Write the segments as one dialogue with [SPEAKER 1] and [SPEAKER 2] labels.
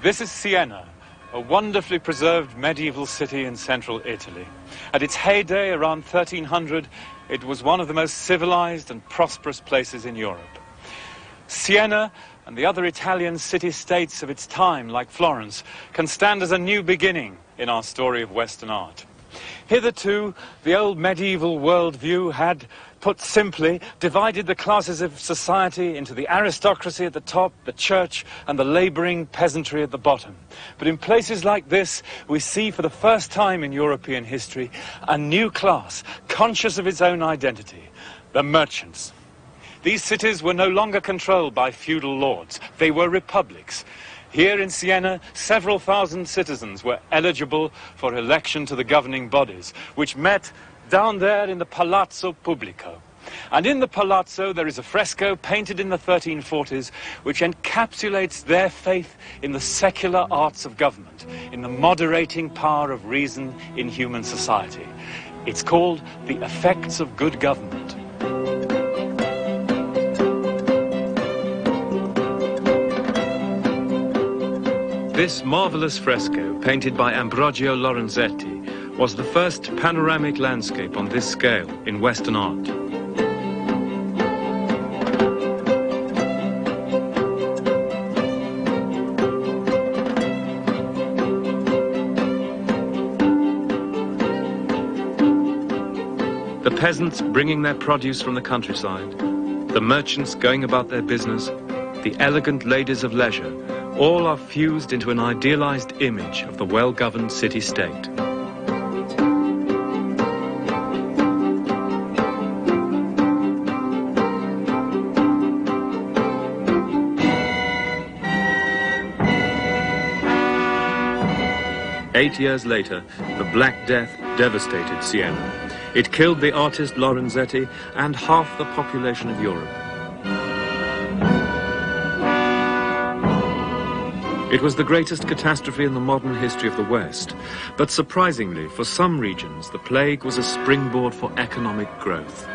[SPEAKER 1] This is Siena, a wonderfully preserved medieval city in central Italy. At its heyday, around 1300, it was one of the most civilized and prosperous places in Europe. Siena and the other Italian city-states of its time, like Florence, can stand as a new beginning in our story of Western art. Hitherto, the old medieval worldview had, put simply, divided the classes of society into the aristocracy at the top, the church, and the labouring peasantry at the bottom. But in places like this, we see for the first time in European history a new class, conscious of its own identity, the merchants. These cities were no longer controlled by feudal lords. They were republics. Here in Siena, several thousand citizens were eligible for election to the governing bodies, which met down there in the Palazzo Pubblico. And in the Palazzo there is a fresco painted in the 1340s which encapsulates their faith in the secular arts of government, in the moderating power of reason in human society. It's called The Effects of Good Government. This marvelous fresco, painted by Ambrogio Lorenzetti, was the first panoramic landscape on this scale in Western art. The peasants bringing their produce from the countryside, the merchants going about their business, the elegant ladies of leisure, all are fused into an idealized image of the well-governed city-state. Eight years later, the Black Death devastated Siena. It killed the artist Lorenzetti and half the population of Europe. It was the greatest catastrophe in the modern history of the West, but surprisingly, for some regions, the plague was a springboard for economic growth.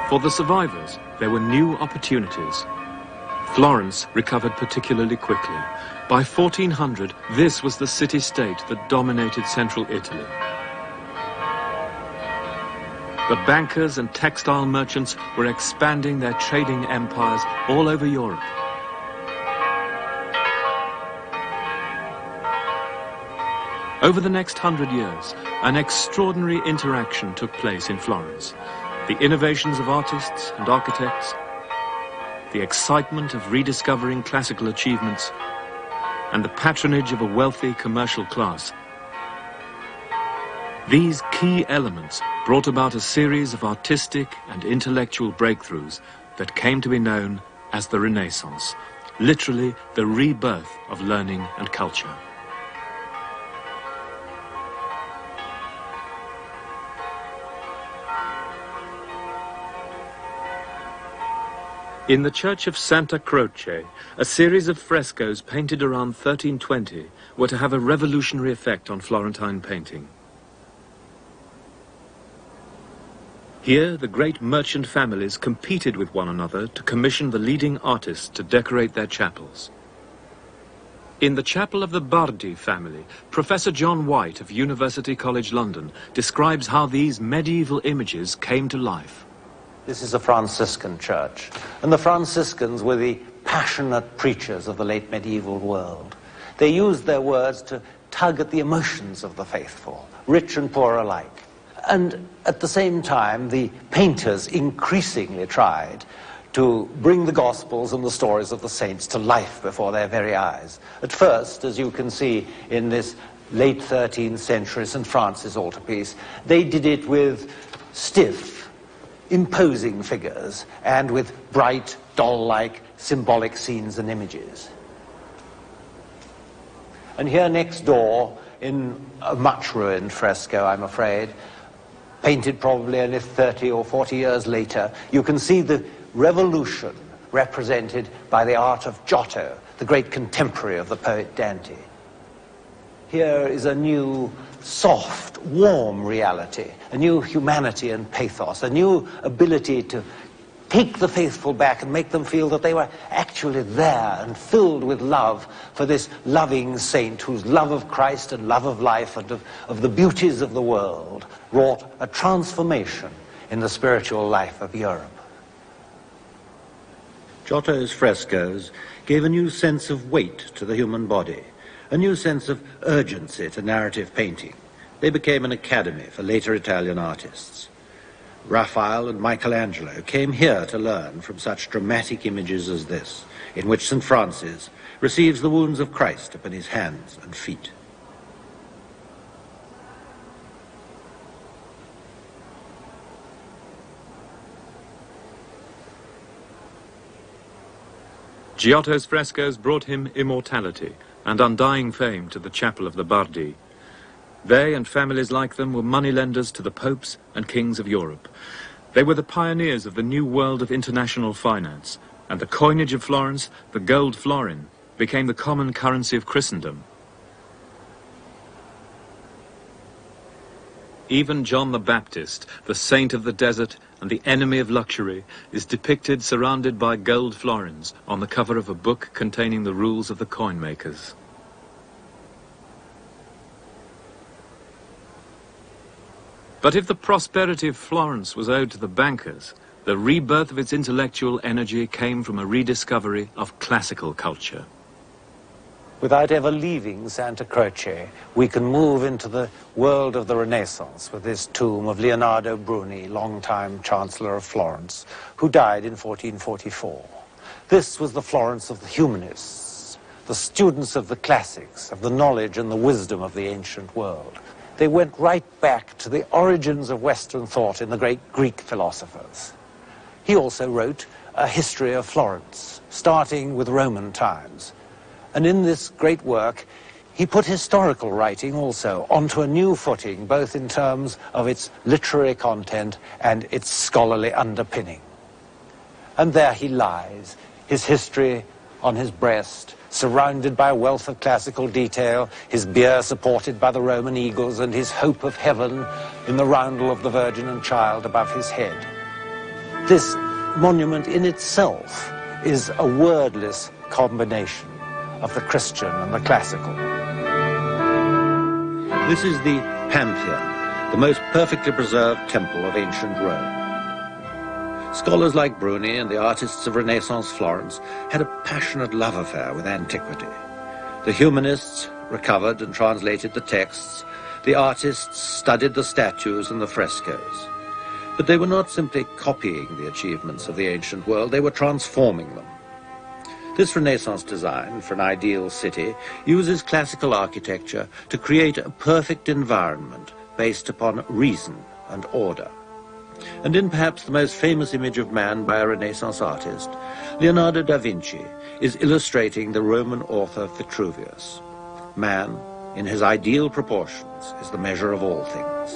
[SPEAKER 1] For the survivors, there were new opportunities. Florence recovered particularly quickly. By 1400, this was the city-state that dominated central Italy. The bankers and textile merchants were expanding their trading empires all over Europe. Over the next 100 years, an extraordinary interaction took place in Florence. The innovations of artists and architects, the excitement of rediscovering classical achievements, and the patronage of a wealthy commercial class. These key elements brought about a series of artistic and intellectual breakthroughs that came to be known as the Renaissance, literally the rebirth of learning and culture. In the church of Santa Croce, a series of frescoes painted around 1320 were to have a revolutionary effect on Florentine painting. Here, the great merchant families competed with one another to commission the leading artists to decorate their chapels. In the chapel of the Bardi family, Professor John White of University College London describes how these medieval images came to life.
[SPEAKER 2] This is a Franciscan church, and the Franciscans were the passionate preachers of the late medieval world. They used their words to tug at the emotions of the faithful, rich and poor alike. And at the same time, the painters increasingly tried to bring the Gospels and the stories of the saints to life before their very eyes. At first, as you can see in this late 13th century St. Francis altarpiece, they did it with stiff, imposing figures and with bright, doll-like symbolic scenes and images. And here next door, in a much ruined fresco, I'm afraid, painted probably only 30 or 40 years later, you can see the revolution represented by the art of Giotto, the great contemporary of the poet Dante. Here is a new, soft, warm reality, a new humanity and pathos, a new ability to take the faithful back and make them feel that they were actually there and filled with love for this loving saint whose love of Christ and love of life and of the beauties of the world wrought a transformation in the spiritual life of Europe.
[SPEAKER 3] Giotto's frescoes gave a new sense of weight to the human body, a new sense of urgency to narrative painting. They became an academy for later Italian artists. Raphael and Michelangelo came here to learn from such dramatic images as this, in which St. Francis receives the wounds of Christ upon his hands and feet.
[SPEAKER 1] Giotto's frescoes brought him immortality and undying fame to the chapel of the Bardi. They and families like them were moneylenders to the popes and kings of Europe. They were the pioneers of the new world of international finance, and the coinage of Florence, the gold florin, became the common currency of Christendom. Even John the Baptist, the saint of the desert and the enemy of luxury, is depicted surrounded by gold florins on the cover of a book containing the rules of the coin makers. But if the prosperity of Florence was owed to the bankers, the rebirth of its intellectual energy came from a rediscovery of classical culture.
[SPEAKER 2] Without ever leaving Santa Croce, we can move into the world of the Renaissance with this tomb of Leonardo Bruni, longtime Chancellor of Florence, who died in 1444. This was the Florence of the humanists, the students of the classics, of the knowledge and the wisdom of the ancient world. They went right back to the origins of Western thought in the great Greek philosophers. He also wrote a history of Florence, starting with Roman times. And in this great work, he put historical writing also onto a new footing, both in terms of its literary content and its scholarly underpinning. And there he lies, his history on his breast, surrounded by a wealth of classical detail, his bier supported by the Roman eagles, and his hope of heaven in the roundel of the Virgin and Child above his head. This monument in itself is a wordless combination of the Christian and the classical.
[SPEAKER 3] This is the Pantheon, the most perfectly preserved temple of ancient Rome. Scholars like Bruni and the artists of Renaissance Florence had a passionate love affair with antiquity. The humanists recovered and translated the texts. The artists studied the statues and the frescoes. But they were not simply copying the achievements of the ancient world, they were transforming them. This Renaissance design for an ideal city uses classical architecture to create a perfect environment based upon reason and order. And in perhaps the most famous image of man by a Renaissance artist, Leonardo da Vinci is illustrating the Roman author Vitruvius. Man, in his ideal proportions, is the measure of all things.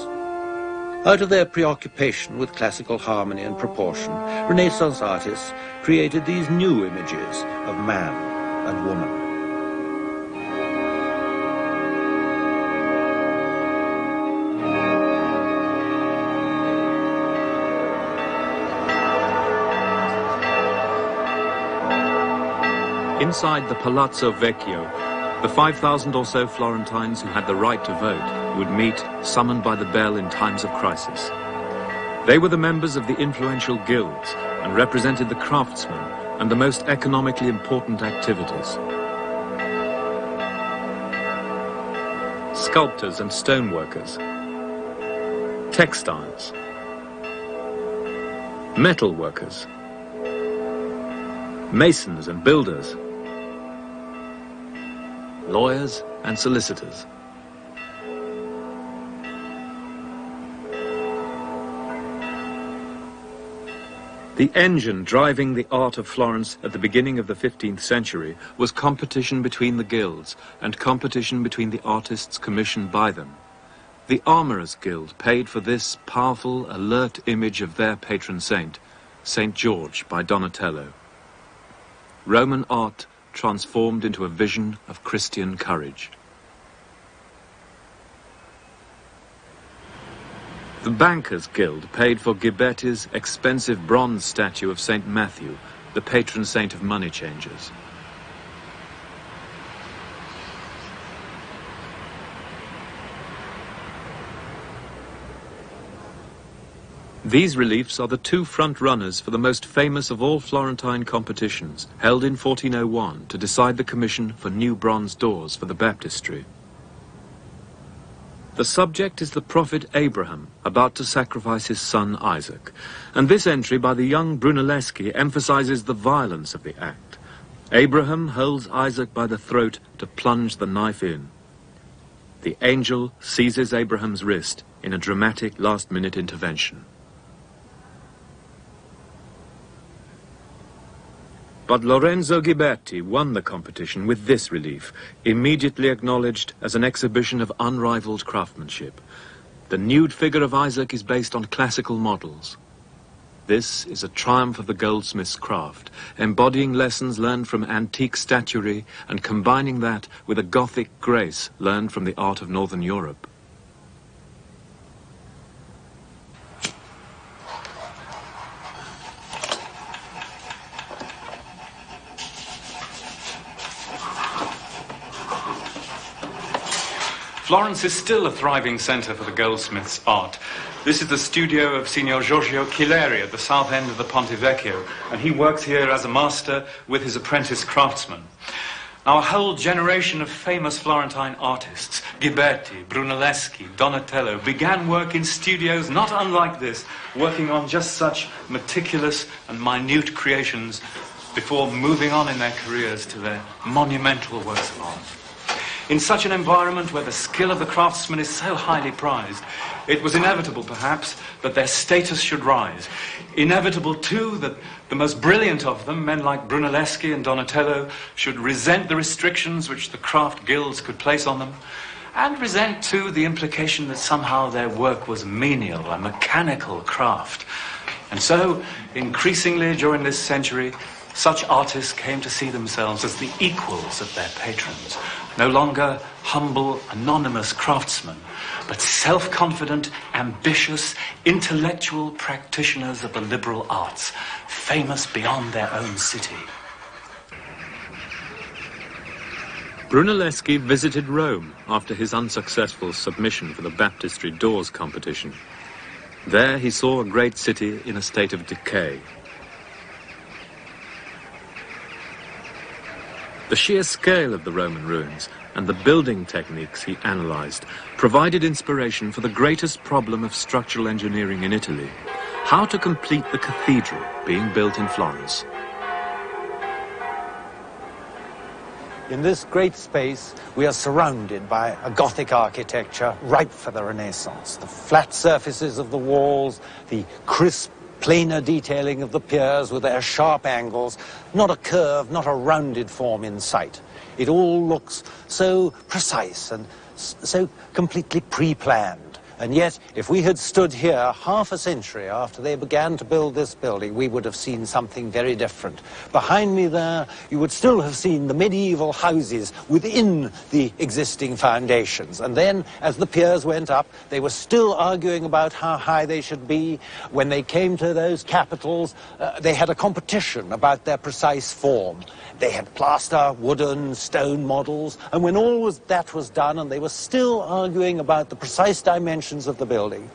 [SPEAKER 3] Out of their preoccupation with classical harmony and proportion, Renaissance artists created these new images of man and woman.
[SPEAKER 1] Inside the Palazzo Vecchio, the 5,000 or so Florentines who had the right to vote would meet, summoned by the bell in times of crisis. They were the members of the influential guilds and represented the craftsmen and the most economically important activities. Sculptors and stoneworkers, textiles, metal workers, masons and builders, lawyers and solicitors. The engine driving the art of Florence at the beginning of the 15th century was competition between the guilds and competition between the artists commissioned by them. The Armourers' Guild paid for this powerful, alert image of their patron saint, St. George by Donatello. Roman art transformed into a vision of Christian courage. The Bankers' Guild paid for Ghiberti's expensive bronze statue of St. Matthew, the patron saint of money changers. These reliefs are the two front runners for the most famous of all Florentine competitions, held in 1401 to decide the commission for new bronze doors for the baptistry. The subject is the prophet Abraham, about to sacrifice his son Isaac, and this entry by the young Brunelleschi emphasizes the violence of the act. Abraham holds Isaac by the throat to plunge the knife in. The angel seizes Abraham's wrist in a dramatic last-minute intervention. But Lorenzo Ghiberti won the competition with this relief, immediately acknowledged as an exhibition of unrivaled craftsmanship. The nude figure of Isaac is based on classical models. This is a triumph of the goldsmith's craft, embodying lessons learned from antique statuary and combining that with a Gothic grace learned from the art of Northern Europe. Florence is still a thriving centre for the goldsmith's art. This is the studio of Signor Giorgio Chileri at the south end of the Ponte Vecchio, and he works here as a master with his apprentice craftsmen. Now, a whole generation of famous Florentine artists, Ghiberti, Brunelleschi, Donatello, began work in studios not unlike this, working on just such meticulous and minute creations before moving on in their careers to their monumental works of art. In such an environment where the skill of the craftsman is so highly prized, it was inevitable, perhaps, that their status should rise. Inevitable, too, that the most brilliant of them, men like Brunelleschi and Donatello, should resent the restrictions which the craft guilds could place on them, and resent, too, the implication that somehow their work was menial, a mechanical craft. And so, increasingly during this century, such artists came to see themselves as the equals of their patrons, no longer humble, anonymous craftsmen, but self-confident, ambitious, intellectual practitioners of the liberal arts, famous beyond their own city. Brunelleschi visited Rome after his unsuccessful submission for the baptistry doors competition. There he saw a great city in a state of decay. The sheer scale of the Roman ruins and the building techniques he analysed provided inspiration for the greatest problem of structural engineering in Italy: how to complete the cathedral being built in Florence.
[SPEAKER 2] In this great space, we are surrounded by a Gothic architecture ripe for the Renaissance. The flat surfaces of the walls, the crisp, plainer detailing of the piers with their sharp angles, not a curve, not a rounded form in sight. It all looks so precise and so completely pre-planned. And yet, if we had stood here half a century after they began to build this building, we would have seen something very different. Behind me there, you would still have seen the medieval houses within the existing foundations. And then, as the piers went up, they were still arguing about how high they should be. When they came to those capitals, they had a competition about their precise form. They had plaster, wooden, stone models, and when all that was done, and they were still arguing about the precise dimensions of the building,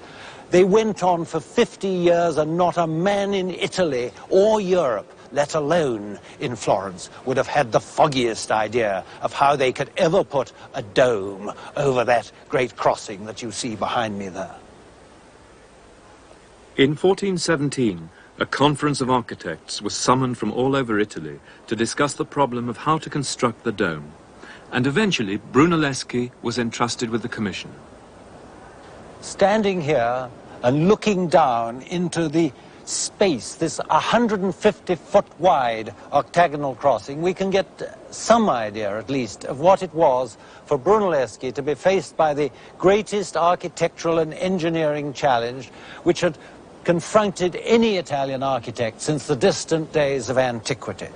[SPEAKER 2] they went on for 50 years, and not a man in Italy or Europe, let alone in Florence, would have had the foggiest idea of how they could ever put a dome over that great crossing that you see behind me there.
[SPEAKER 1] In 1417, a conference of architects was summoned from all over Italy to discuss the problem of how to construct the dome, and eventually Brunelleschi was entrusted with the commission.
[SPEAKER 2] Standing here and looking down into the space, this 150-foot wide octagonal crossing, we can get some idea, at least, of what it was for Brunelleschi to be faced by the greatest architectural and engineering challenge which had confronted any Italian architect since the distant days of antiquity.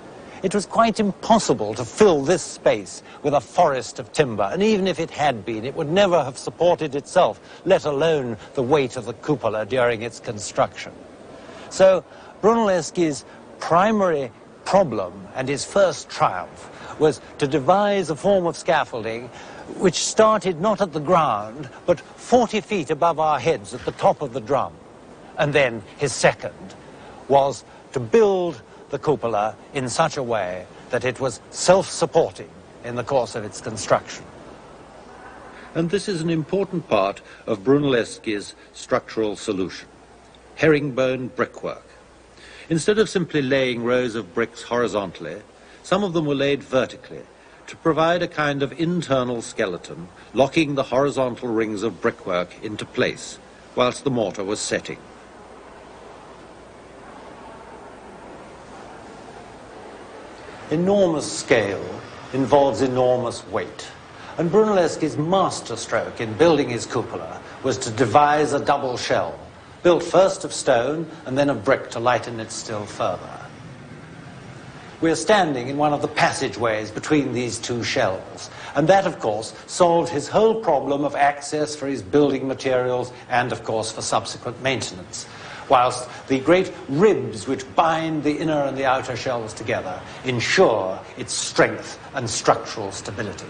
[SPEAKER 2] It was quite impossible to fill this space with a forest of timber, and even if it had been, it would never have supported itself, let alone the weight of the cupola during its construction. So Brunelleschi's primary problem and his first triumph was to devise a form of scaffolding which started not at the ground, but 40 feet above our heads at the top of the drum. And then his second was to build the cupola in such a way that it was self-supporting in the course of its construction.
[SPEAKER 3] And this is an important part of Brunelleschi's structural solution: herringbone brickwork. Instead of simply laying rows of bricks horizontally, some of them were laid vertically to provide a kind of internal skeleton, locking the horizontal rings of brickwork into place whilst the mortar was setting.
[SPEAKER 2] Enormous scale involves enormous weight, and Brunelleschi's masterstroke in building his cupola was to devise a double shell, built first of stone and then of brick to lighten it still further. We are standing in one of the passageways between these two shells, and that, of course, solved his whole problem of access for his building materials and, of course, for subsequent maintenance, whilst the great ribs which bind the inner and the outer shells together ensure its strength and structural stability.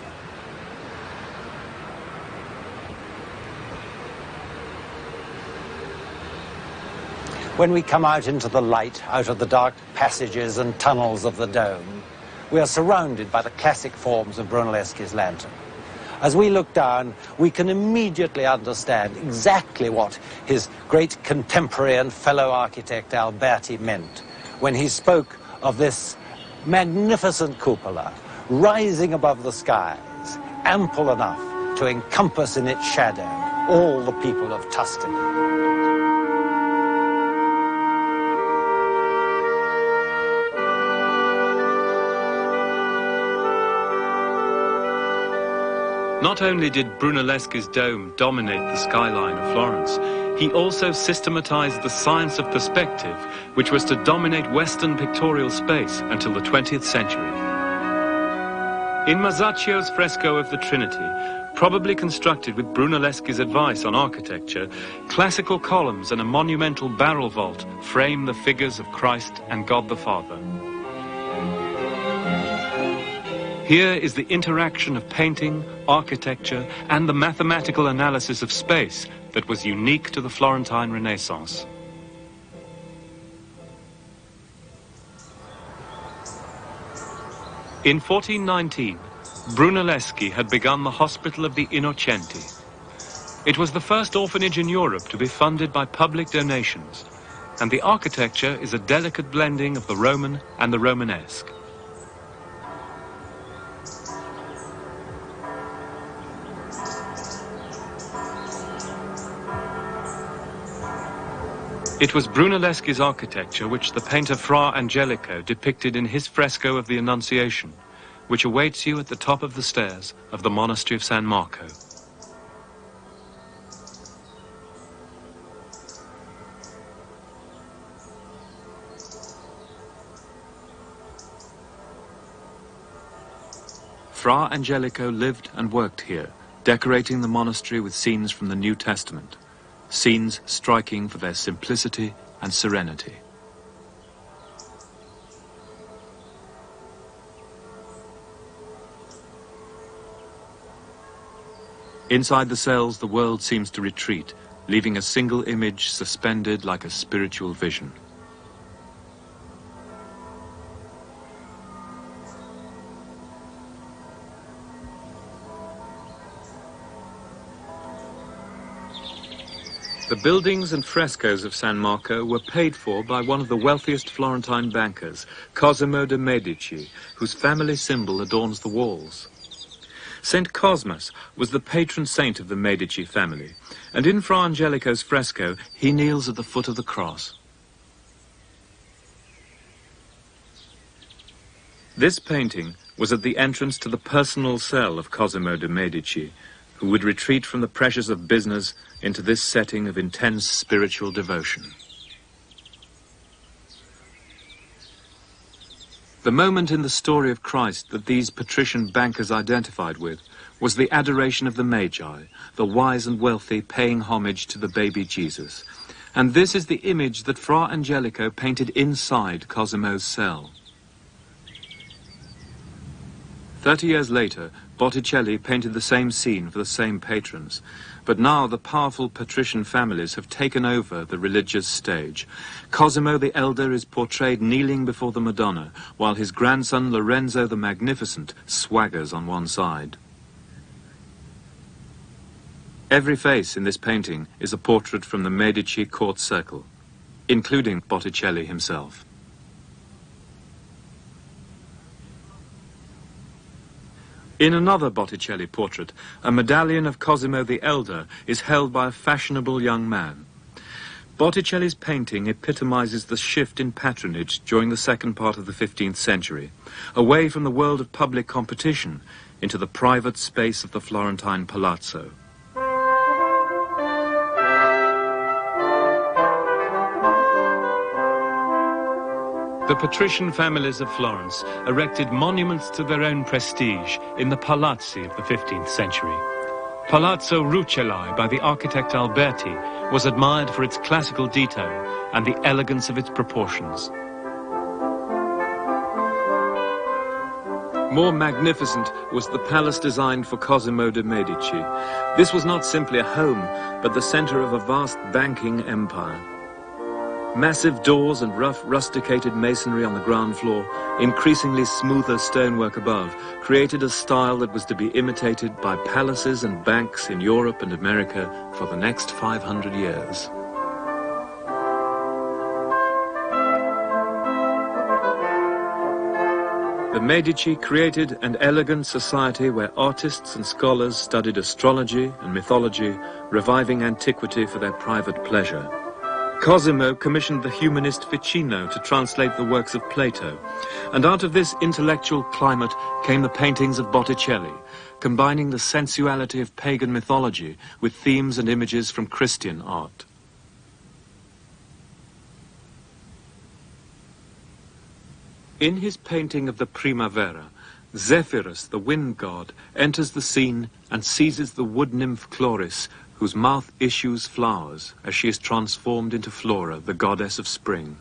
[SPEAKER 2] When we come out into the light, out of the dark passages and tunnels of the dome, we are surrounded by the classic forms of Brunelleschi's lantern. As we look down, we can immediately understand exactly what his great contemporary and fellow architect Alberti meant when he spoke of this magnificent cupola rising above the skies, ample enough to encompass in its shadow all the people of Tuscany.
[SPEAKER 1] Not only did Brunelleschi's dome dominate the skyline of Florence, he also systematized the science of perspective, which was to dominate Western pictorial space until the 20th century. In Masaccio's fresco of the Trinity, probably constructed with Brunelleschi's advice on architecture, classical columns and a monumental barrel vault frame the figures of Christ and God the Father. Here is the interaction of painting, architecture, and the mathematical analysis of space that was unique to the Florentine Renaissance. In 1419, Brunelleschi had begun the Hospital of the Innocenti. It was the first orphanage in Europe to be funded by public donations, and the architecture is a delicate blending of the Roman and the Romanesque. It was Brunelleschi's architecture which the painter Fra Angelico depicted in his fresco of the Annunciation, which awaits you at the top of the stairs of the monastery of San Marco. Fra Angelico lived and worked here, decorating the monastery with scenes from the New Testament. Scenes striking for their simplicity and serenity. Inside the cells, the world seems to retreat, leaving a single image suspended like a spiritual vision. The buildings and frescoes of San Marco were paid for by one of the wealthiest Florentine bankers, Cosimo de' Medici, whose family symbol adorns the walls. Saint Cosmas was the patron saint of the Medici family, and in Fra Angelico's fresco, he kneels at the foot of the cross. This painting was at the entrance to the personal cell of Cosimo de' Medici, who would retreat from the pressures of business into this setting of intense spiritual devotion. The moment in the story of Christ that these patrician bankers identified with was the adoration of the Magi, the wise and wealthy paying homage to the baby Jesus. And this is the image that Fra Angelico painted inside Cosimo's cell. 30 years later, Botticelli painted the same scene for the same patrons. But now the powerful patrician families have taken over the religious stage. Cosimo the Elder is portrayed kneeling before the Madonna, while his grandson Lorenzo the Magnificent swaggers on one side. Every face in this painting is a portrait from the Medici court circle, including Botticelli himself. In another Botticelli portrait, a medallion of Cosimo the Elder is held by a fashionable young man. Botticelli's painting epitomizes the shift in patronage during the second part of the 15th century, away from the world of public competition into the private space of the Florentine palazzo. The patrician families of Florence erected monuments to their own prestige in the palazzi of the 15th century. Palazzo Rucellai by the architect Alberti was admired for its classical detail and the elegance of its proportions. More magnificent was the palace designed for Cosimo de' Medici. This was not simply a home, but the center of a vast banking empire. Massive doors and rough rusticated masonry on the ground floor, increasingly smoother stonework above, created a style that was to be imitated by palaces and banks in Europe and America for the next 500 years. The Medici created an elegant society where artists and scholars studied astrology and mythology, reviving antiquity for their private pleasure. Cosimo commissioned the humanist Ficino to translate the works of Plato, and out of this intellectual climate came the paintings of Botticelli, combining the sensuality of pagan mythology with themes and images from Christian art. In his painting of the Primavera, Zephyrus, the wind god, enters the scene and seizes the wood nymph Chloris, whose mouth issues flowers as she is transformed into Flora, the goddess of spring.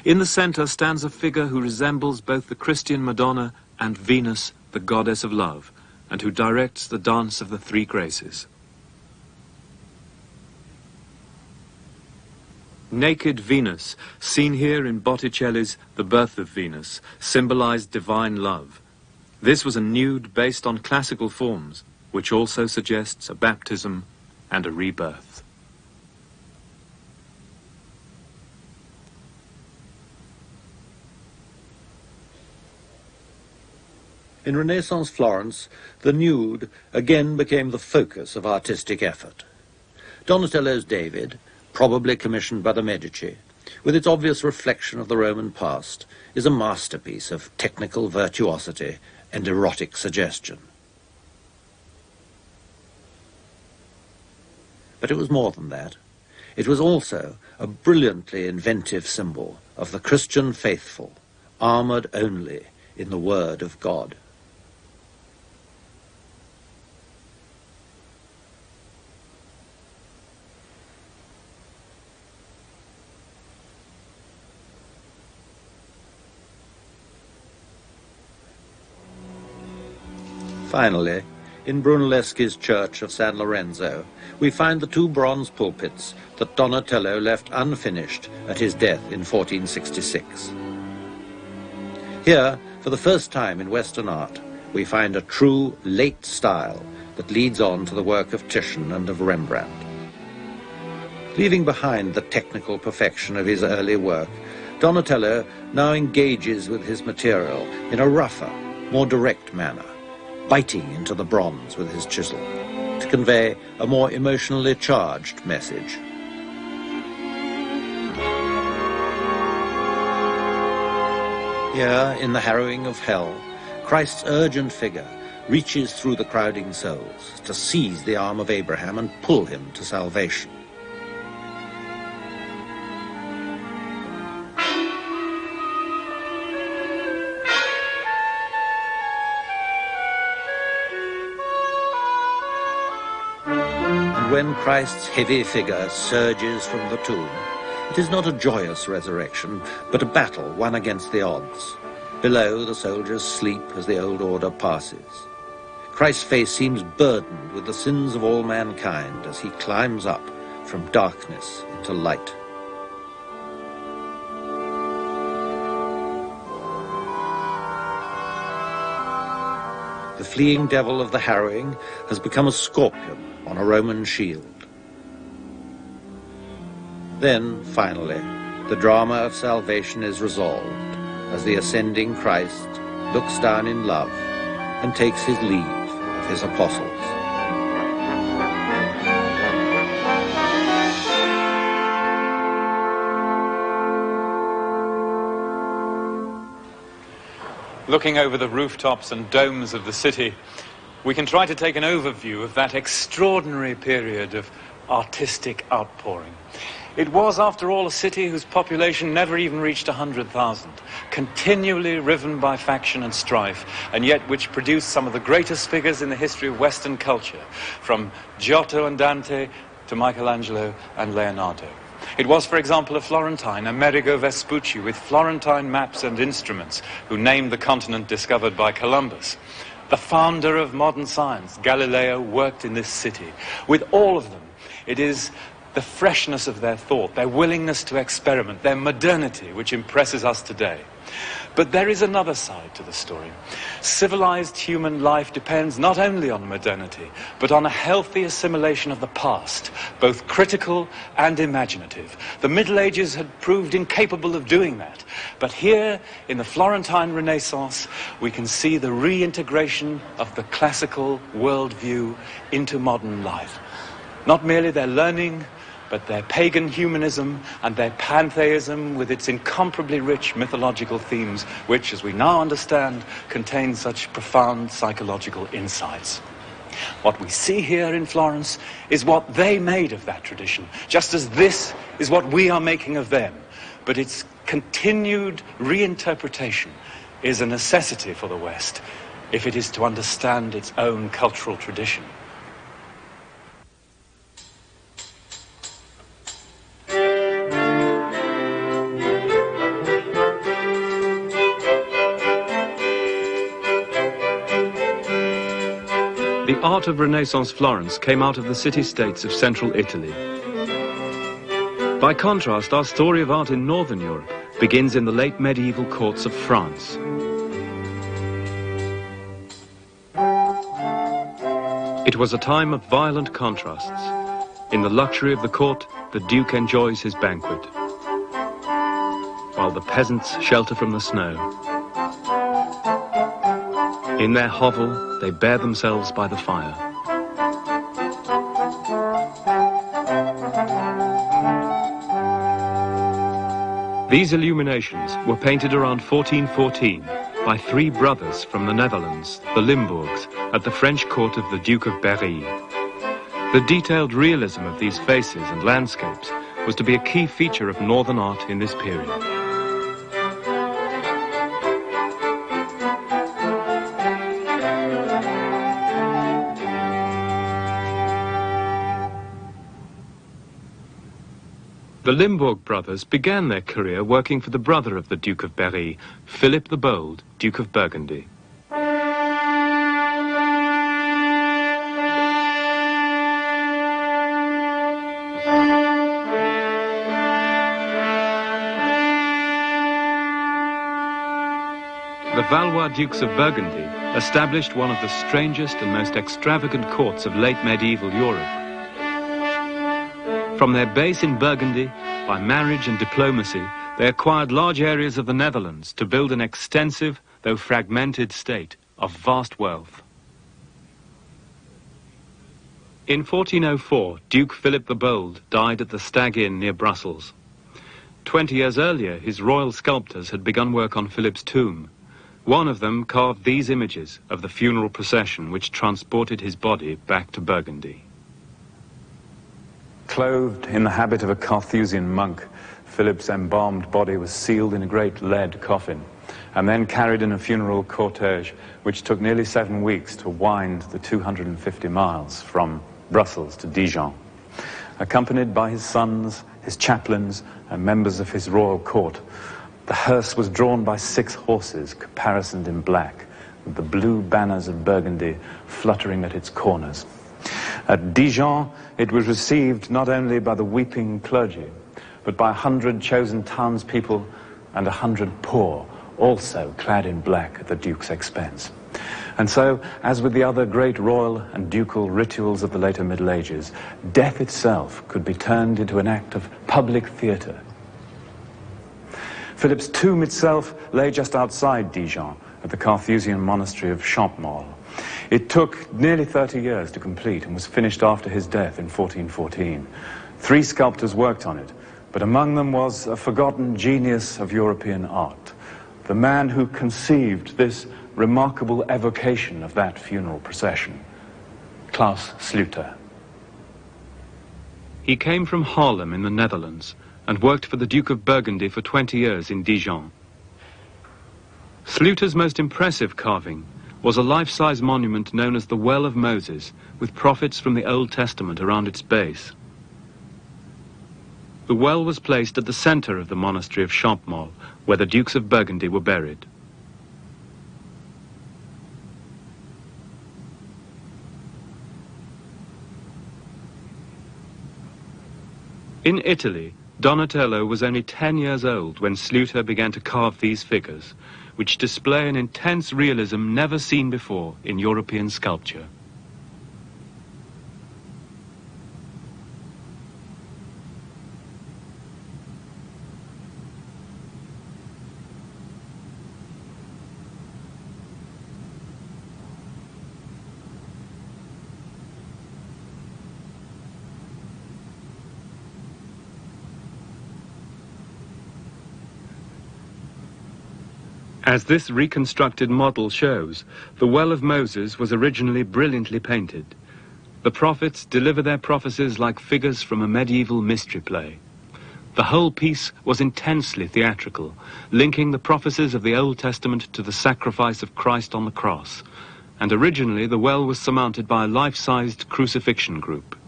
[SPEAKER 1] In the center stands a figure who resembles both the Christian Madonna and Venus, the goddess of love, and who directs the dance of the three graces. Naked Venus, seen here in Botticelli's The Birth of Venus, symbolized divine love. This was a nude based on classical forms, which also suggests a baptism and a rebirth.
[SPEAKER 3] In Renaissance Florence, the nude again became the focus of artistic effort. Donatello's David, probably commissioned by the Medici, with its obvious reflection of the Roman past, is a masterpiece of technical virtuosity and erotic suggestion. But it was more than that. It was also a brilliantly inventive symbol of the Christian faithful, armored only in the Word of God. Finally, in Brunelleschi's church of San Lorenzo, we find the two bronze pulpits that Donatello left unfinished at his death in 1466. Here, for the first time in Western art, we find a true late style that leads on to the work of Titian and of Rembrandt. Leaving behind the technical perfection of his early work, Donatello now engages with his material in a rougher, more direct manner, biting into the bronze with his chisel to convey a more emotionally charged message. Here, in the harrowing of hell, Christ's urgent figure reaches through the crowding souls to seize the arm of Abraham and pull him to salvation. And when Christ's heavy figure surges from the tomb, it is not a joyous resurrection, but a battle won against the odds. Below, the soldiers sleep as the old order passes. Christ's face seems burdened with the sins of all mankind as he climbs up from darkness into light. The fleeing devil of the harrowing has become a scorpion on a Roman shield. Then, finally, the drama of salvation is resolved as the ascending Christ looks down in love and takes his leave of his apostles.
[SPEAKER 1] Looking over the rooftops and domes of the city, we can try to take an overview of that extraordinary period of artistic outpouring. It was, after all, a city whose population never even reached 100,000, continually riven by faction and strife, and yet which produced some of the greatest figures in the history of Western culture, from Giotto and Dante to Michelangelo and Leonardo. It was, for example, a Florentine, Amerigo Vespucci, with Florentine maps and instruments, who named the continent discovered by Columbus. The founder of modern science, Galileo, worked in this city. With all of them, it is the freshness of their thought, their willingness to experiment, their modernity, which impresses us today. But there is another side to the story. Civilized human life depends not only on modernity, but on a healthy assimilation of the past, both critical and imaginative. The Middle Ages had proved incapable of doing that. But here, in the Florentine Renaissance, we can see the reintegration of the classical worldview into modern life. Not merely their learning, but their pagan humanism and their pantheism with its incomparably rich mythological themes, which, as we now understand, contain such profound psychological insights. What we see here in Florence is what they made of that tradition, just as this is what we are making of them. But its continued reinterpretation is a necessity for the West if it is to understand its own cultural tradition. The art of Renaissance Florence came out of the city-states of central Italy. By contrast, our story of art in Northern Europe begins in the late medieval courts of France. It was a time of violent contrasts. In the luxury of the court, the Duke enjoys his banquet, while the peasants shelter from the snow. In their hovel, they bear themselves by the fire. These illuminations were painted around 1414 by three brothers from the Netherlands, the Limburgs, at the French court of the Duke of Berry. The detailed realism of these faces and landscapes was to be a key feature of northern art in this period. The Limburg brothers began their career working for the brother of the Duke of Berry, Philip the Bold, Duke of Burgundy. The Valois Dukes of Burgundy established one of the strangest and most extravagant courts of late medieval Europe. From their base in Burgundy, by marriage and diplomacy, they acquired large areas of the Netherlands to build an extensive, though fragmented state of vast wealth. In 1404, Duke Philip the Bold died at the Stag Inn near Brussels. 20 years earlier, his royal sculptors had begun work on Philip's tomb. One of them carved these images of the funeral procession which transported his body back to Burgundy. Clothed in the habit of a Carthusian monk, Philip's embalmed body was sealed in a great lead coffin and then carried in a funeral cortege which took nearly 7 weeks to wind the 250 miles from Brussels to Dijon. Accompanied by his sons, his chaplains, and members of his royal court, the hearse was drawn by 6 horses caparisoned in black, with the blue banners of Burgundy fluttering at its corners. At Dijon, it was received not only by the weeping clergy, but by 100 chosen townspeople and 100 poor, also clad in black at the Duke's expense. And so, as with the other great royal and ducal rituals of the later Middle Ages, death itself could be turned into an act of public theatre. Philip's tomb itself lay just outside Dijon, at the Carthusian monastery of Champmol. It took nearly 30 years to complete and was finished after his death in 1414. 3 sculptors worked on it, but among them was a forgotten genius of European art, the man who conceived this remarkable evocation of that funeral procession, Klaus Sluter.
[SPEAKER 4] He came from Haarlem in the Netherlands and worked for the Duke of Burgundy for 20 years in Dijon. Sluter's most impressive carving was a life-size monument known as the Well of Moses, with prophets from the Old Testament around its base. The well was placed at the center of the monastery of Champmol, where the Dukes of Burgundy were buried. In Italy, Donatello was only 10 years old when Sluter began to carve these figures, which display an intense realism never seen before in European sculpture. As this reconstructed model shows, the Well of Moses was originally brilliantly painted. The prophets deliver their prophecies like figures from a medieval mystery play. The whole piece was intensely theatrical, linking the prophecies of the Old Testament to the sacrifice of Christ on the cross. And originally the well was surmounted by a life-sized crucifixion group.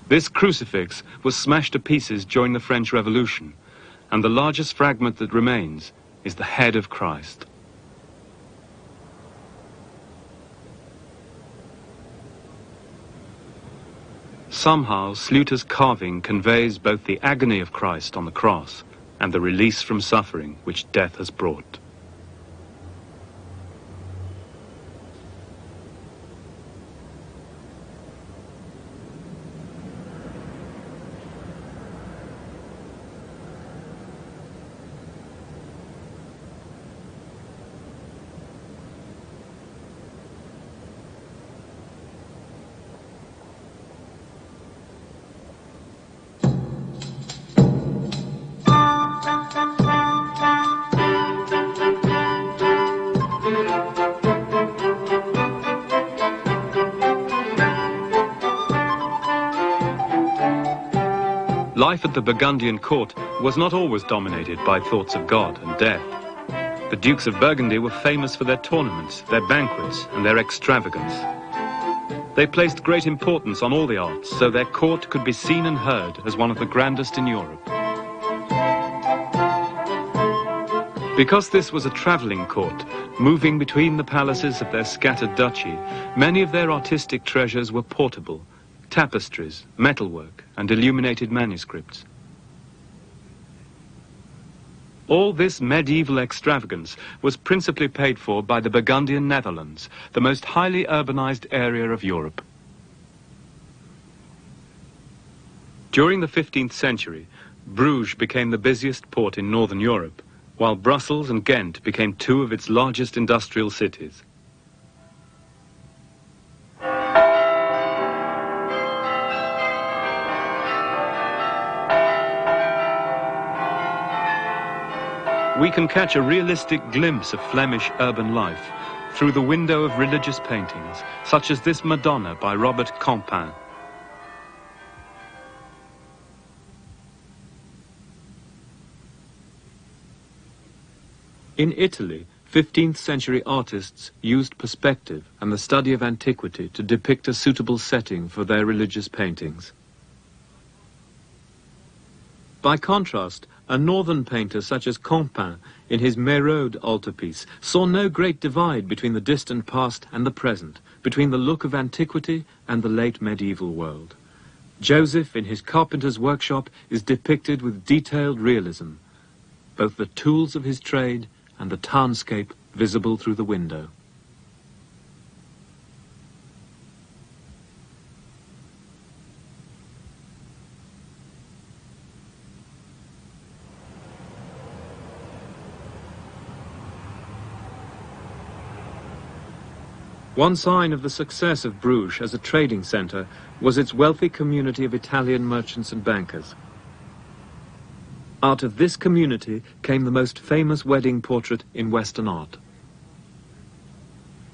[SPEAKER 4] This crucifix was smashed to pieces during the French Revolution, and the largest fragment that remains is the head of Christ. Somehow, Sluter's carving conveys both the agony of Christ on the cross and the release from suffering which death has brought. Life at the Burgundian court was not always dominated by thoughts of God and death. The Dukes of Burgundy were famous for their tournaments, their banquets, and their extravagance. They placed great importance on all the arts, so their court could be seen and heard as one of the grandest in Europe. Because this was a travelling court, moving between the palaces of their scattered duchy, many of their artistic treasures were portable: tapestries, metalwork, and illuminated manuscripts. All this medieval extravagance was principally paid for by the Burgundian Netherlands, the most highly urbanized area of Europe. During the 15th century, Bruges became the busiest port in northern Europe, while Brussels and Ghent became 2 of its largest industrial cities. We can catch a realistic glimpse of Flemish urban life through the window of religious paintings, such as this Madonna by Robert Campin. In Italy, 15th century artists used perspective and the study of antiquity to depict a suitable setting for their religious paintings. By contrast, a northern painter such as Campin, in his Mérode altarpiece, saw no great divide between the distant past and the present, between the look of antiquity and the late medieval world. Joseph, in his carpenter's workshop, is depicted with detailed realism, both the tools of his trade and the townscape visible through the window. One sign of the success of Bruges as a trading centre was its wealthy community of Italian merchants and bankers. Out of this community came the most famous wedding portrait in Western art.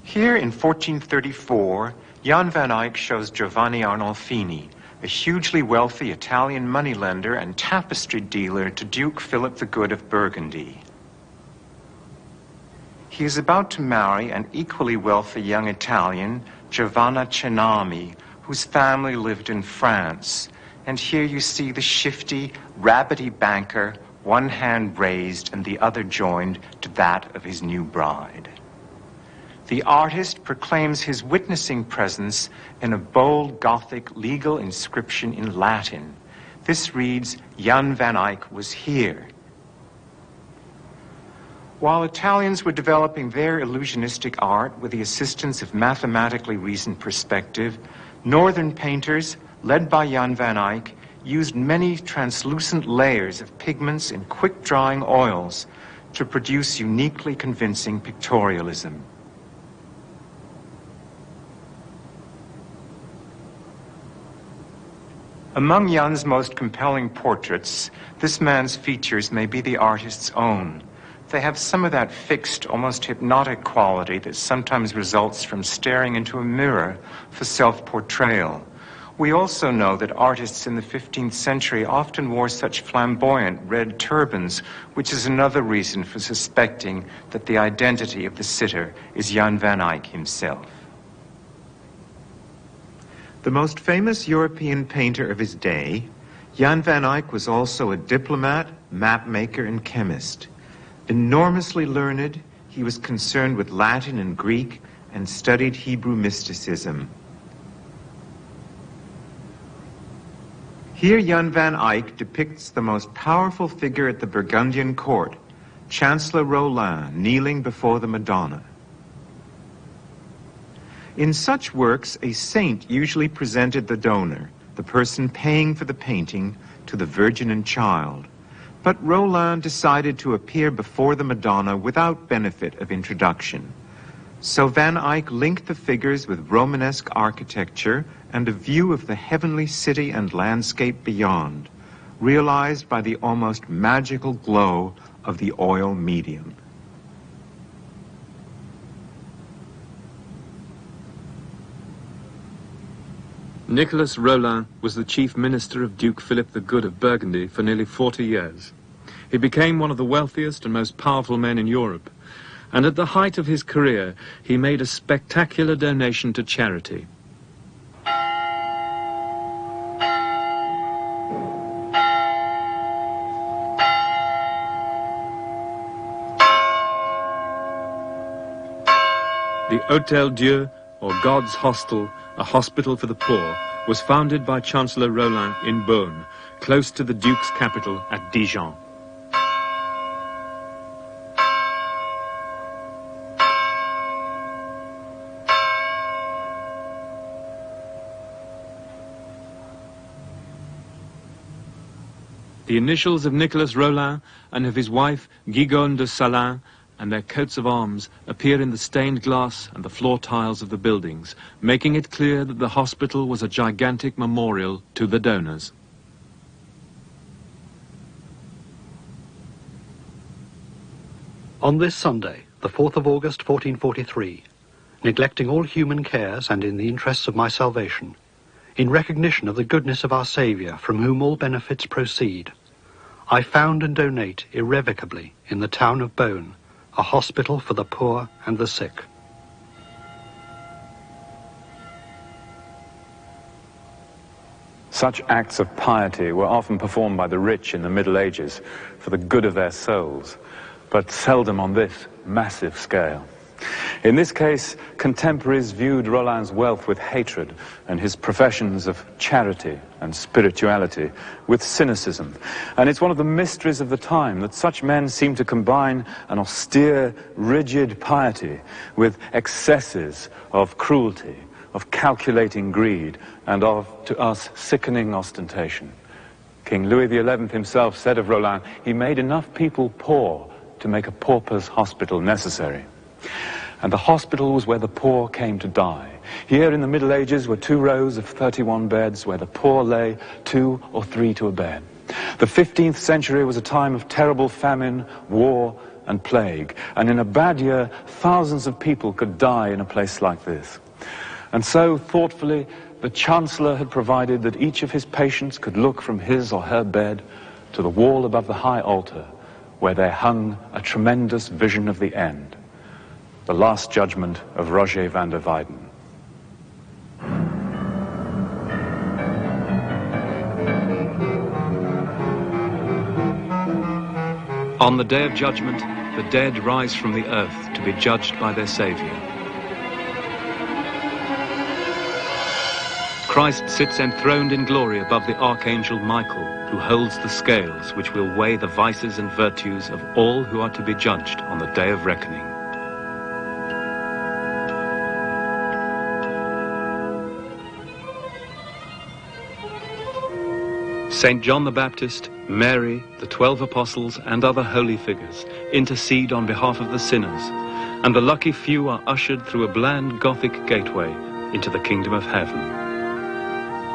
[SPEAKER 5] Here in 1434, Jan van Eyck shows Giovanni Arnolfini, a hugely wealthy Italian moneylender and tapestry dealer to Duke Philip the Good of Burgundy. He is about to marry an equally wealthy young Italian, Giovanna Cenami, whose family lived in France. And here you see the shifty, rabbity banker, one hand raised and the other joined to that of his new bride. The artist proclaims his witnessing presence in a bold Gothic legal inscription in Latin. This reads, Jan van Eyck was here. While Italians were developing their illusionistic art with the assistance of mathematically reasoned perspective, northern painters, led by Jan van Eyck, used many translucent layers of pigments in quick-drying oils to produce uniquely convincing pictorialism. Among Jan's most compelling portraits, this man's features may be the artist's own. They have some of that fixed, almost hypnotic quality that sometimes results from staring into a mirror for self-portrayal. We also know that artists in the 15th century often wore such flamboyant red turbans, which is another reason for suspecting that the identity of the sitter is Jan van Eyck himself. The most famous European painter of his day, Jan van Eyck was also a diplomat, mapmaker, and chemist. Enormously learned, he was concerned with Latin and Greek and studied Hebrew mysticism. Here Jan van Eyck depicts the most powerful figure at the Burgundian court, Chancellor Rollin kneeling before the Madonna. In such works, a saint usually presented the donor, the person paying for the painting, to the Virgin and Child. But Rollin decided to appear before the Madonna without benefit of introduction. So Van Eyck linked the figures with Romanesque architecture and a view of the heavenly city and landscape beyond, realized by the almost magical glow of the oil medium.
[SPEAKER 4] Nicholas Rollin was the chief minister of Duke Philip the Good of Burgundy for nearly 40 years. He became one of the wealthiest and most powerful men in Europe, and at the height of his career, he made a spectacular donation to charity. The Hôtel Dieu, or God's Hostel, a hospital for the poor, was founded by Chancellor Rollin in Beaune, close to the Duke's capital at Dijon. The initials of Nicholas Rollin and of his wife Guigonne de Salin and their coats of arms appear in the stained glass and the floor tiles of the buildings, making it clear that the hospital was a gigantic memorial to the donors.
[SPEAKER 6] On this Sunday, the 4th of August 1443, neglecting all human cares and in the interests of my salvation, in recognition of the goodness of our Saviour, from whom all benefits proceed, I found and donate irrevocably in the town of Beaune a hospital for the poor and the sick.
[SPEAKER 1] Such acts of piety were often performed by the rich in the Middle Ages for the good of their souls, but seldom on this massive scale. In this case, contemporaries viewed Rollin's wealth with hatred and his professions of charity and spirituality with cynicism. And it's one of the mysteries of the time that such men seem to combine an austere, rigid piety with excesses of cruelty, of calculating greed, and of, to us, sickening ostentation. King Louis XI himself said of Rollin, he made enough people poor to make a pauper's hospital necessary. And the hospital was where the poor came to die. Here in the Middle Ages were 2 rows of 31 beds where the poor lay 2 or 3 to a bed. The 15th century was a time of terrible famine, war, and plague. And in a bad year, thousands of people could die in a place like this. And so, thoughtfully, the Chancellor had provided that each of his patients could look from his or her bed to the wall above the high altar, where there hung a tremendous vision of the end, the last judgment of Roger van der Weyden.
[SPEAKER 4] On the day of judgment, the dead rise from the earth to be judged by their Saviour. Christ sits enthroned in glory above the Archangel Michael, who holds the scales which will weigh the vices and virtues of all who are to be judged on the day of reckoning. St. John the Baptist, Mary, the 12 apostles, and other holy figures intercede on behalf of the sinners, and the lucky few are ushered through a bland Gothic gateway into the kingdom of heaven.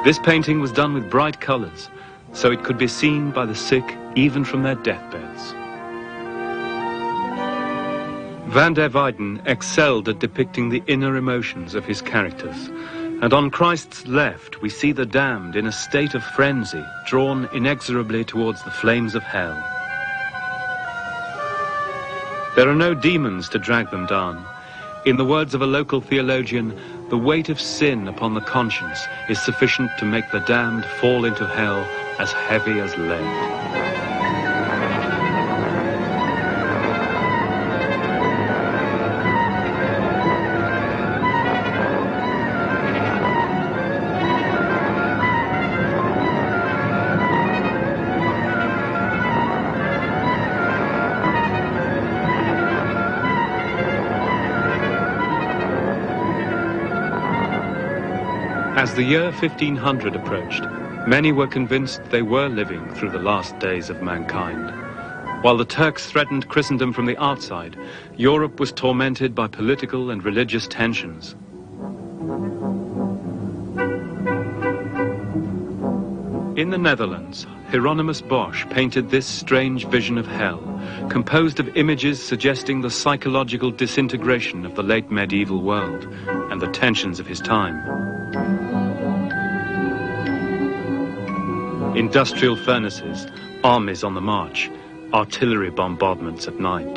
[SPEAKER 4] This painting was done with bright colours, so it could be seen by the sick even from their deathbeds. Van der Weyden excelled at depicting the inner emotions of his characters, and on Christ's left we see the damned in a state of frenzy, drawn inexorably towards the flames of hell. There are no demons to drag them down. In the words of a local theologian, the weight of sin upon the conscience is sufficient to make the damned fall into hell as heavy as lead. As the year 1500 approached, many were convinced they were living through the last days of mankind. While the Turks threatened Christendom from the outside, Europe was tormented by political and religious tensions. In the Netherlands, Hieronymus Bosch painted this strange vision of hell, composed of images suggesting the psychological disintegration of the late medieval world and the tensions of his time. Industrial furnaces, armies on the march, artillery bombardments at night.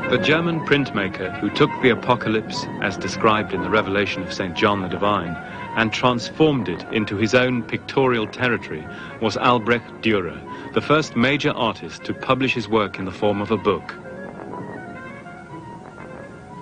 [SPEAKER 4] The German printmaker who took the apocalypse, as described in the Revelation of St. John the Divine, and transformed it into his own pictorial territory was Albrecht Dürer, the first major artist to publish his work in the form of a book.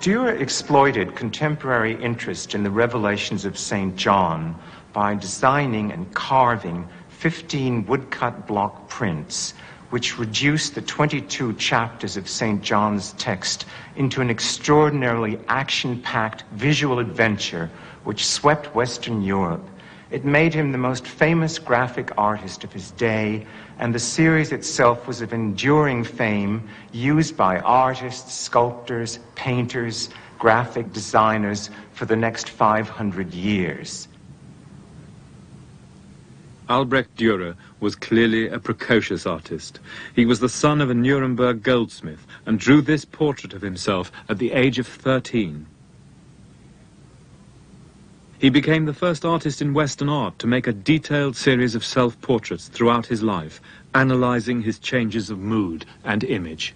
[SPEAKER 5] Dürer exploited contemporary interest in the revelations of St. John by designing and carving 15 woodcut block prints, which reduced the 22 chapters of St. John's text into an extraordinarily action-packed visual adventure which swept Western Europe. It made him the most famous graphic artist of his day, and the series itself was of enduring fame, used by artists, sculptors, painters, graphic designers for the next 500 years.
[SPEAKER 4] Albrecht Dürer was clearly a precocious artist. He was the son of a Nuremberg goldsmith and drew this portrait of himself at the age of 13. He became the first artist in Western art to make a detailed series of self-portraits throughout his life, analyzing his changes of mood and image.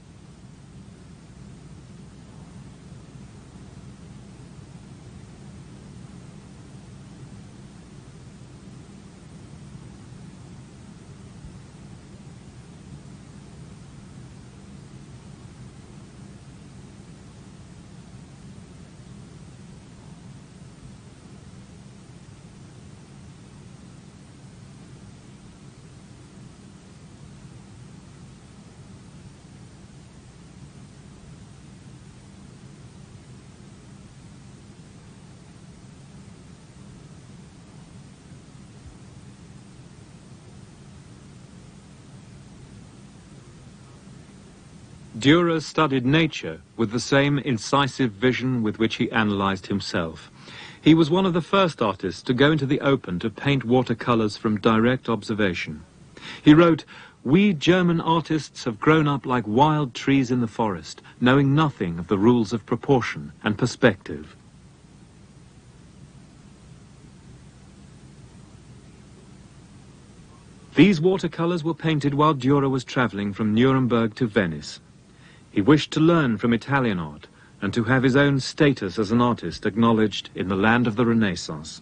[SPEAKER 4] Dürer studied nature with the same incisive vision with which he analyzed himself. He was one of the first artists to go into the open to paint watercolors from direct observation. He wrote, "We German artists have grown up like wild trees in the forest, knowing nothing of the rules of proportion and perspective." These watercolors were painted while Dürer was traveling from Nuremberg to Venice. He wished to learn from Italian art and to have his own status as an artist acknowledged in the land of the Renaissance.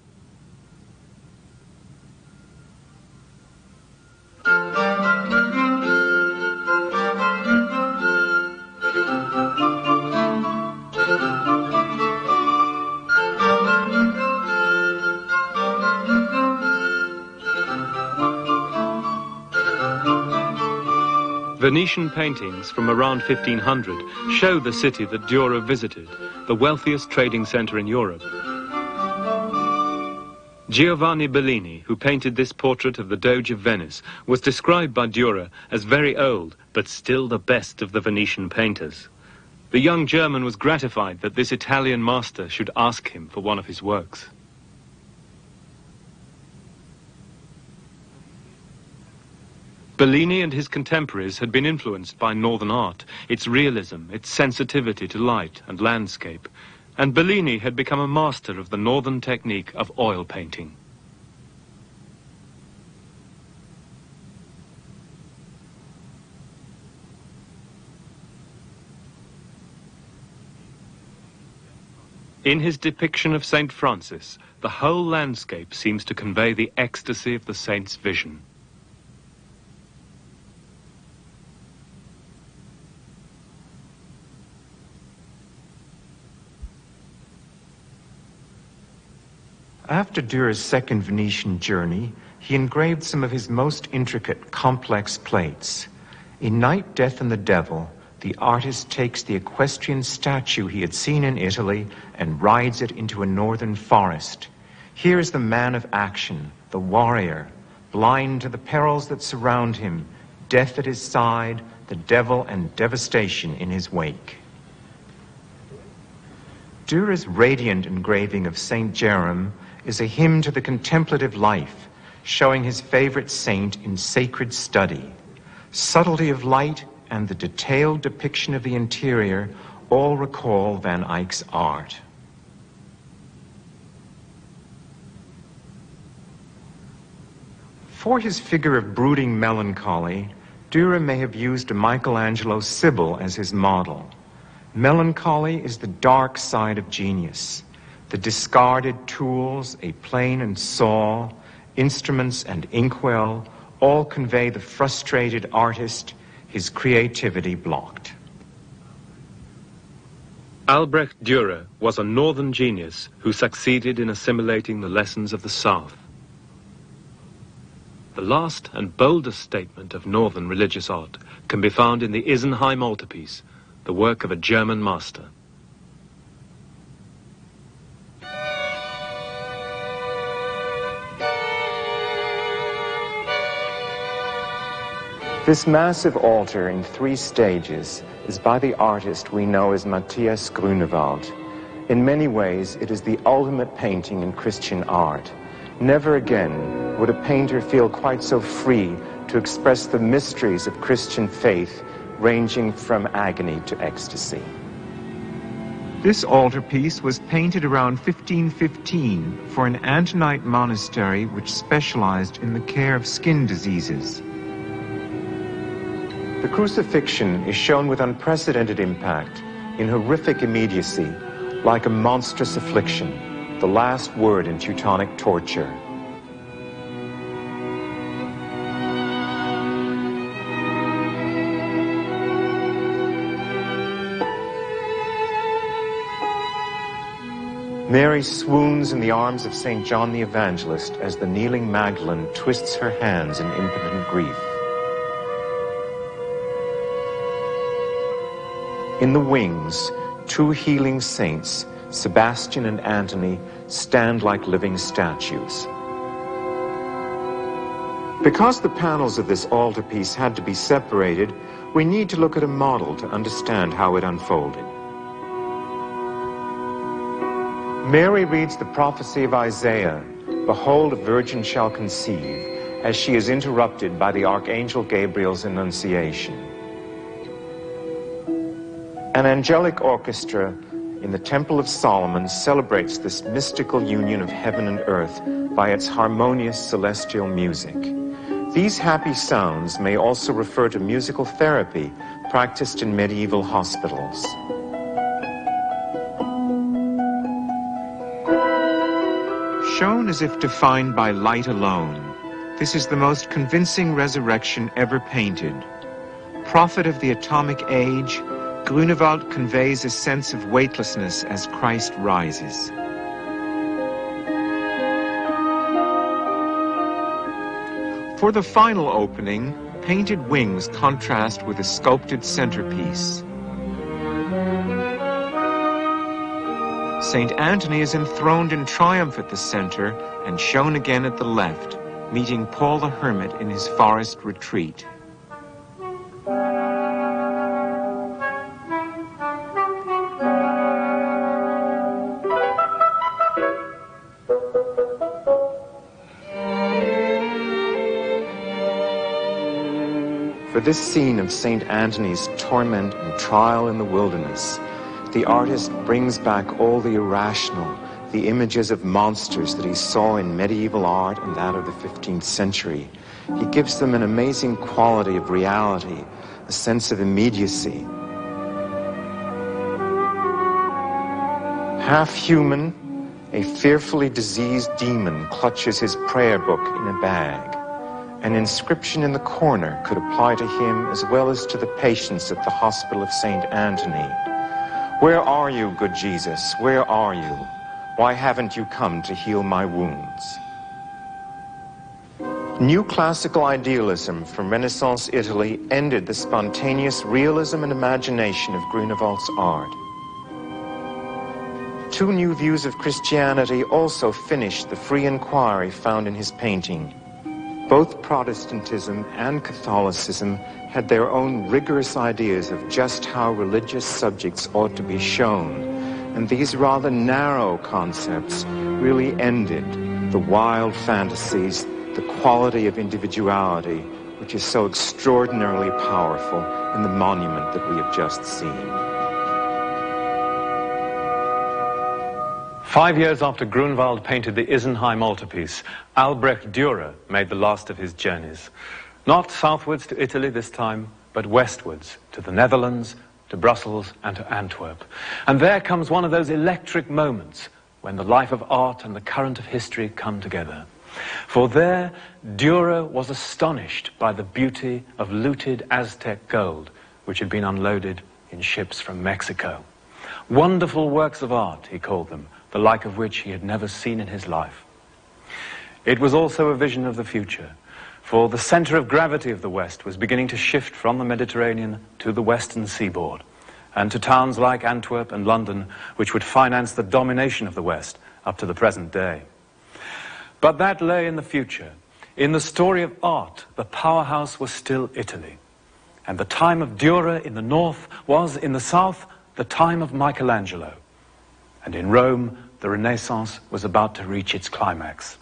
[SPEAKER 4] Venetian paintings from around 1500 show the city that Dürer visited, the wealthiest trading center in Europe. Giovanni Bellini, who painted this portrait of the Doge of Venice, was described by Dürer as very old, but still the best of the Venetian painters. The young German was gratified that this Italian master should ask him for one of his works. Bellini and his contemporaries had been influenced by Northern art, its realism, its sensitivity to light and landscape, and Bellini had become a master of the Northern technique of oil painting. In his depiction of St. Francis, the whole landscape seems to convey the ecstasy of the saint's vision.
[SPEAKER 5] After Dürer's second Venetian journey, he engraved some of his most intricate, complex plates. In Night, Death and the Devil, the artist takes the equestrian statue he had seen in Italy and rides it into a northern forest. Here is the man of action, the warrior, blind to the perils that surround him, death at his side, the devil and devastation in his wake. Dürer's radiant engraving of Saint Jerome is a hymn to the contemplative life, showing his favorite saint in sacred study. Subtlety of light and the detailed depiction of the interior all recall Van Eyck's art. For his figure of brooding melancholy, Dürer may have used a Michelangelo Sibyl as his model. Melancholy is the dark side of genius. The discarded tools, a plane and saw, instruments and inkwell, all convey the frustrated artist, his creativity blocked.
[SPEAKER 4] Albrecht Dürer was a northern genius who succeeded in assimilating the lessons of the South. The last and boldest statement of northern religious art can be found in the Isenheim altarpiece, the work of a German master.
[SPEAKER 5] This massive altar in 3 stages is by the artist we know as Matthias Grunewald. In many ways, it is the ultimate painting in Christian art. Never again would a painter feel quite so free to express the mysteries of Christian faith, ranging from agony to ecstasy. This altarpiece was painted around 1515 for an Antonite monastery which specialized in the care of skin diseases. The crucifixion is shown with unprecedented impact, in horrific immediacy, like a monstrous affliction, the last word in Teutonic torture. Mary swoons in the arms of St. John the Evangelist as the kneeling Magdalene twists her hands in impotent grief. In the wings, two healing saints, Sebastian and Antony, stand like living statues. Because the panels of this altarpiece had to be separated, we need to look at a model to understand how it unfolded. Mary reads the prophecy of Isaiah, "Behold, a virgin shall conceive," as she is interrupted by the Archangel Gabriel's annunciation. An angelic orchestra in the Temple of Solomon celebrates this mystical union of heaven and earth by its harmonious celestial music. These happy sounds may also refer to musical therapy practiced in medieval hospitals. Shown as if defined by light alone, this is the most convincing resurrection ever painted. Prophet of the atomic age, Grunewald conveys a sense of weightlessness as Christ rises. For the final opening, painted wings contrast with a sculpted centerpiece. St. Anthony is enthroned in triumph at the center and shown again at the left, meeting Paul the Hermit in his forest retreat. For this scene of St. Anthony's torment and trial in the wilderness, the artist brings back all the irrational, the images of monsters that he saw in medieval art and that of the 15th century. He gives them an amazing quality of reality, a sense of immediacy. Half human, a fearfully diseased demon clutches his prayer book in a bag. An inscription in the corner could apply to him as well as to the patients at the hospital of St. Anthony. "Where are you, good Jesus? Where are you? Why haven't you come to heal my wounds?" New classical idealism from Renaissance Italy ended the spontaneous realism and imagination of Grunewald's art. Two new views of Christianity also finished the free inquiry found in his painting. Both Protestantism and Catholicism had their own rigorous ideas of just how religious subjects ought to be shown, and these rather narrow concepts really ended the wild fantasies, the quality of individuality, which is so extraordinarily powerful in the monument that we have just seen.
[SPEAKER 1] 5 years after Grunewald painted the Isenheim altarpiece, Albrecht Dürer made the last of his journeys. Not southwards to Italy this time, but westwards to the Netherlands, to Brussels and to Antwerp. And there comes one of those electric moments when the life of art and the current of history come together. For there, Dürer was astonished by the beauty of looted Aztec gold, which had been unloaded in ships from Mexico. Wonderful works of art, he called them, the like of which he had never seen in his life. It was also a vision of the future, for the center of gravity of the West was beginning to shift from the Mediterranean to the western seaboard, and to towns like Antwerp and London, which would finance the domination of the West up to the present day. But that lay in the future. In the story of art, the powerhouse was still Italy. And the time of Dürer in the north was, in the south, the time of Michelangelo. And in Rome, the Renaissance was about to reach its climax.